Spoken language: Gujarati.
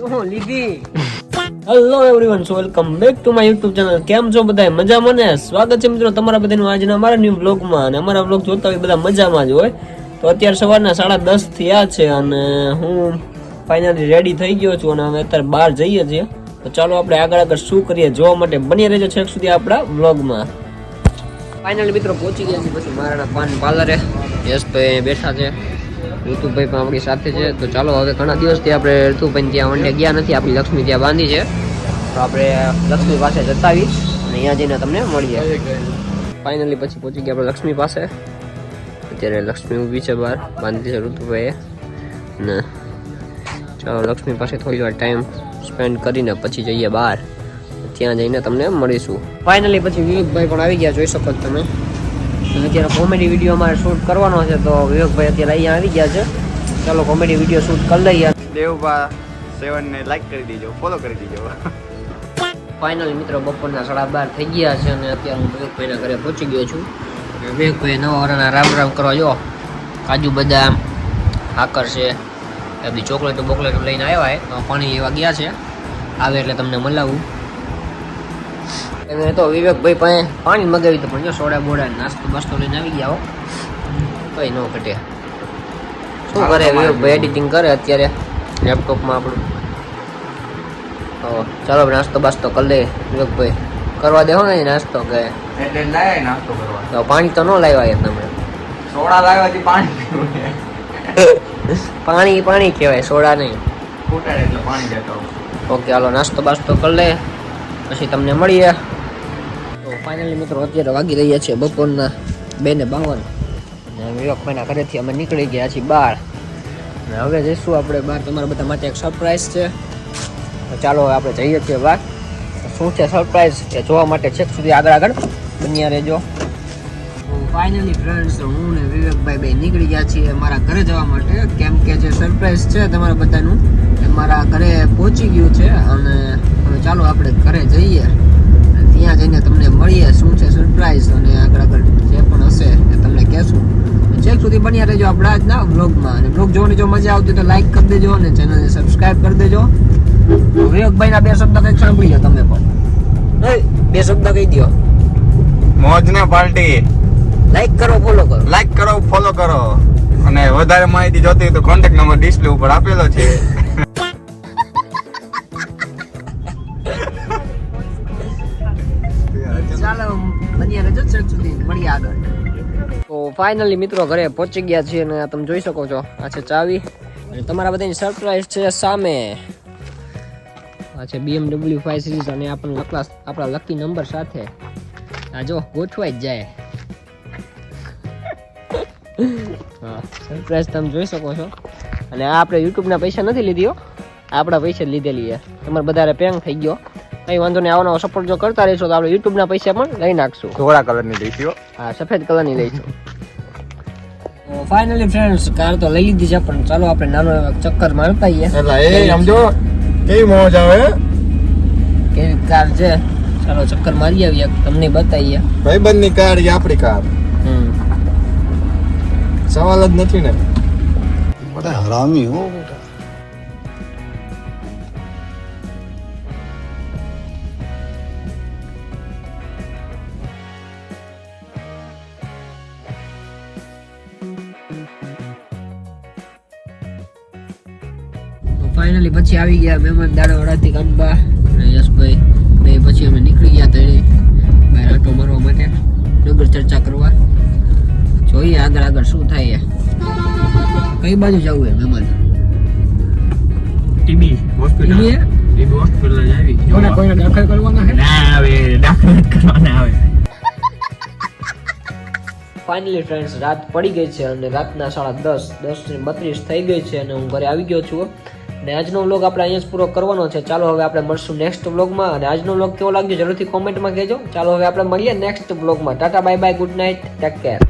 શું લીધી? Hello everyone, so welcome back to my YouTube channel. કેમ છો બધા? મજામાં ને? સ્વાગત છે મિત્રો તમારા બધાનું આજના અમારા ન્યૂ બ્લોગમાં. અને અમારા બ્લોગ જોતા હોય બધા મજામાં જ હોય. તો અત્યારે સવારના 10:30 થયા છે અને હું ફાઇનલી રેડી થઈ ગયો છું અને અમે અત્યારે બહાર જઈએ છીએ. તો ચાલો આપણે આગળ શું કરીએ જોવા માટે બની રહેજો છેક સુધી આપણા બ્લોગમાં. ફાઇનલી મિત્રો પહોંચી ગયા છે પછી મારા પાન પાર્લરે. યશભાઈ બેઠા છે, ઋતુભાઈ પણ આપણી સાથે છે. તો ચાલો હવે ઘણા દિવસથી આપણે ઋતુભાઈ ત્યાં વંડે ગયા નથી, આપણી લક્ષ્મી ત્યાં બાંધી છે. તો આપણે લક્ષ્મી પાસે જતા આવી અને અહીંયા જઈને તમને મળીએ. ફાઇનલી પછી પહોંચી ગયા આપણે લક્ષ્મી પાસે. અત્યારે લક્ષ્મી ઊભી છે બહાર, બાંધી છે ઋતુભાઈએ. ને ચાલો લક્ષ્મી પાસે થોડી વાર ટાઈમ સ્પેન્ડ કરીને પછી જઈએ બહાર, ત્યાં જઈને તમને મળીશું. ફાઇનલી પછી વિવેકભાઈ પણ આવી ગયા, જોઈ શકો છો તમે. અત્યારે કોમેડી વિડીયો અમારે શૂટ કરવાનો છે, તો વિવેકભાઈ અત્યારે અહીંયા આવી ગયા છે. ચાલો કોમેડી વિડીયો શૂટ કરી લઈએ. દેવભા 7 ને લાઈક કરી દેજો, ફોલો કરી દેજો. ફાઇનલી મિત્રો બપોરના 12:30 થઈ ગયા છે અને અત્યારે હું વિવેકભાઈના ઘરે પહોંચી ગયો છું. વિવેકભાઈ નવા વરાના રામ રામ કરવા જો કાજુ બદામ હાકર છે એ બધી ચોકલેટો બોકલેટો લઈને આવ્યા. તો પાણી લેવા ગયા છે, આવે એટલે તમને મળાવું. એને તો વિવેકભાઈ પાસે પાણી મગાવી તો પણ જો સોડા બોડા નાસ્તો બાસ્તો લઈને આવી ગયા હો, કઈ ન ઘટે. શું કરે વિવેકભાઈ? એડિટિંગ કરે અત્યારે લેપટોપમાં આપણું. તો ચાલો નાસ્તો બાસ્તો કરી લે વિવેકભાઈ. કરવા દેવો ને નાસ્તો કે એટલે લાયા નાસ્તો કરવા. તો પાણી તો ન લાવ્યા તમે? સોડા લાવ્યાથી પાણી પીવું. પાણી પાણી કહેવાય, સોડા નહીં. ફૂટાડે એટલે પાણી દેતો. ઓકે હાલો નાસ્તો બાસ્તો કરી લે પછી તમને મળીએ. તો ફાઇનલી મિત્રો અત્યારે વાગી રહ્યા છે બપોરના 2:52 અને વિવેકભાઈના ઘરેથી અમે નીકળી ગયા છીએ બહાર. અને હવે જઈશું આપણે બહાર, તમારા બધા માટે એક સરપ્રાઈઝ છે. તો ચાલો આપણે જઈએ છીએ બહાર. શું છે સરપ્રાઈઝ એ જોવા માટે છેક સુધી આગળ બન્યા રહેજો. ફાઇનલી ફ્રેન્ડ્સ, હું ને વિવેકભાઈ બે નીકળી ગયા છીએ મારા ઘરે જવા માટે, કેમ કે જે સરપ્રાઈઝ છે તમારા બધાનું એ મારા ઘરે પહોંચી ગયું છે. અને હવે ચાલો આપણે ઘરે જઈએ, ત્યાં જઈને તમને મળીએ શું છે સરપ્રાઈઝ, અને આગળ જે પણ હશે એ તમને કહેશું. છેક સુધી બન્યા રહેજો આપણા આજના વ્લોગમાં. અને વ્લોગ જોવાની જો મજા આવતી તો લાઈક કરી દેજો અને ચેનલને સબસ્ક્રાઈબ કરી દેજો. વિવેકભાઈના 2 શબ્દ કંઈક સાંભળી લો તમે પણ. 2 શબ્દ કહી દો. મોજ ને પાર્ટી. લાઈક કરો, ફોલો કરો. લાઈક કરો, ફોલો કરો. અને વધારે માહિતી જોતી હોય તો કોન્ટેક્ટ નંબર ડિસ્પ્લે ઉપર આપેલો છે. ચાલો બન્યા રહેજો છેક સુધી મળીએ આગળ. તો ફાઇનલી મિત્રો ઘરે પહોંચી ગયા છીએ અને તમે જોઈ શકો છો આ છે ચાવી અને તમારા બધાની સરપ્રાઈઝ છે સામે. આ છે BMW 5 સિરીઝ અને આપણા લકી નંબર સાથે. આ જો ગોઠવાઈ જ જાય. હા સરપ્રાઈઝ તમે જોઈ શકો છો. અને આ આપણે યુટ્યુબના પૈસા નથી લીધી હો, આપણા પૈસા જ લીધેલી છે. તમારે બધારે પેંગ થઈ ગયો, કઈ વાંધો નહીં. આવો સપોર્ટ જો કરતા રહીશો તો આપણે યુટ્યુબના પૈસા પણ લઈ નાખશું. ધોળા કલરની લઈશું. હા સફેદ કલરની લઈશું. તો ફાઇનલી ફ્રેન્ડ્સ કાર તો લઈ લીધી છે, પણ ચાલો આપણે નાનો ચક્કર મારતા આવીએ. એટલે એ સમજો કેવી મોજ આવે, કેવી કાર છે. ચાલો ચક્કર મારી આવીએ, તમને બતાવીએ. ભાઈબંધની કાર એ આપણી કાર, સવાલ જ નથી ને. બડા હરામી હો બેટા. ફાઇનલી પછી આવી ગયા મહેમાન દાડા વાળાથી કાનબા અને યશભાઈ બે. પછી અમે નીકળી ગયા તળે બહાર આટો મારવા માટે, નગર ચર્ચા કરવા. જોઈએ આગળ શું થાય. કઈ બાજુ જવું હે મહેમાન? TB hospital. ટીબી હોસ્પિટલ જ આવી. કોઈને દાખલ કરવાના હે? ના આવે, દાખલ કરવાના આવે. ફાઇનલી ફ્રેન્ડ્સ રાત પડી ગઈ છે અને રાતના 10:32 થઈ ગઈ છે અને હું ઘરે આવી ગયો છું. અને આજનો વ્લોગ આપણે અહીંયા જ પૂરો કરવાનો છે. ચાલો હવે આપણે મળશું નેક્સ્ટ વ્લોગમાં. અને આજનો વ્લોગ કેવો લાગ્યો જરૂરથી કોમેન્ટમાં કહેજો. ચાલો હવે આપણે મળીએ નેક્સ્ટ વ્લોગમાં. Tata bye bye, good night, take care.